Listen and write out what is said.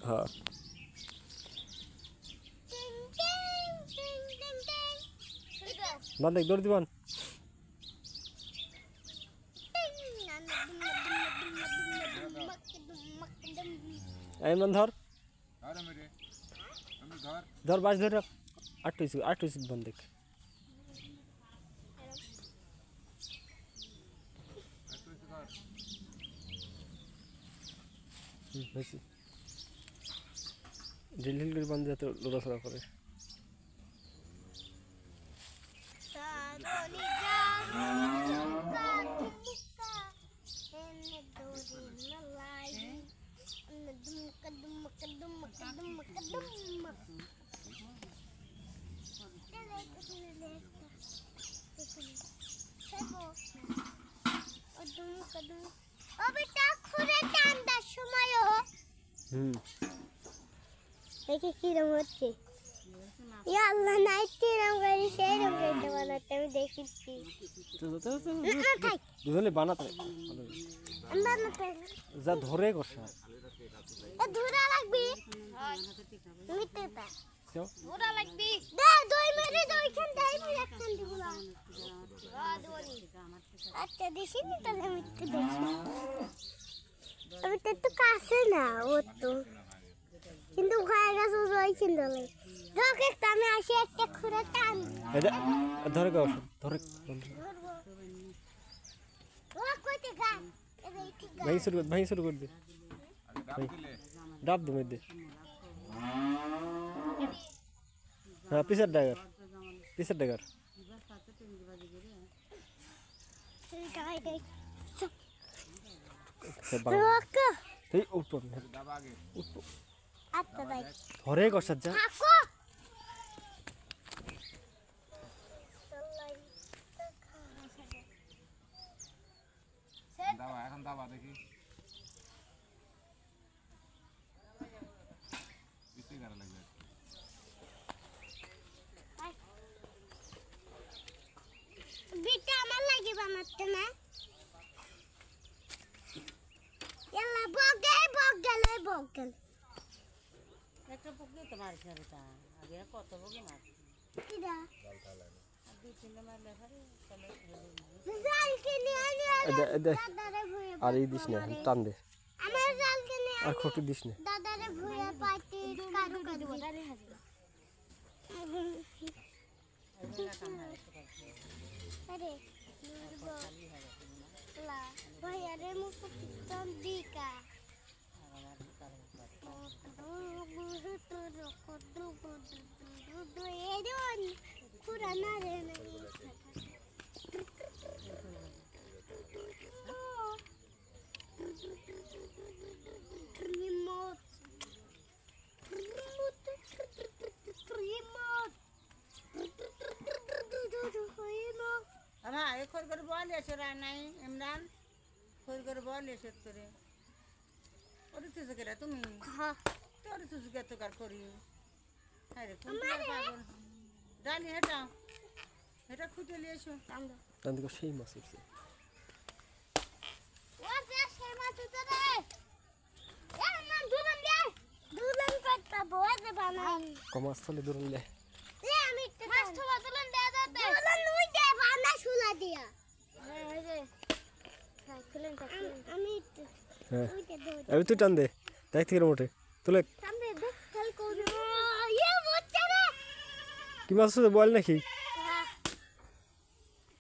হ্যাঁ বান্ধব দৌড় দিবান এমন ধর ধর বাস ধরে রাখ আটটু বন্ধ দেখ ঢিল ঢিল করে বান্ধে যাতে লড়াচড়া করে দেখি কিরম হচ্ছে আল্লাহ নাই কিরম করে সেই রকম বানাতে আমি দেখেছি দুজনে বানাতে যা ধরে কষা ধরা লাগবে মিটেটা ধরা লাগবে দে দুই মিনিট ওইখান দেই আমি একখান দিব না আচ্ছা দিছি নি তাহলে মিটতে দেখি আমি তো একটু কাছে না ও তো কিন্তু হয়ে গেছে ওই কিনলে দেখে আমি আসি একটা খুঁড়ে টান ধরে গাও ধরে ও কইতে গান এই ঠিক গান ভাই শুরু করে দে ডাব দে মধ্যে হ্যাঁ পিসার ডাগার ধরে কষার যা এখন দাবা দেখি বিটা আমার লাগি বানাতে না এলা বগল একটা পুকুরে তো মারছে তা আগে কত বগে মার কিডা দুই তিনটা মারলে পারে তাহলে জাল কিনে আনি দাদারে ভুয়ে আর এই দিস না টান দে আমার জাল কিনে আর খটু দিস না দাদারে ভুয়ে পাইতে কারু দিব দারে হাজি আরে লা ভাই আরে মুখ পিছন দিকা ভাই খোর করে বল এসে নাই ইমরান খোর করে বল এসে তোরে ওরে তুই করে তুমি হ্যাঁ তোরে তুই তো কার করি আরে কোন পাগল জানি এটা খুঁজে নিয়ে এসো টান দে সেই মাছ আছে ও সেই মাছ তো রে এমন দুলন করতে বসে বানাই কমাস চলে দূর লে আমি মাছ তো দুলন দে দুলন নুই দে বানা শুলা দিয়া এই যে খুলেন আমি আমি তুই টান দে দেখ থেকে মোটে তুলে টান দে দেখ কাল কোন ইয়ে বুঝছ রে কি মাছ আছে বল নাকি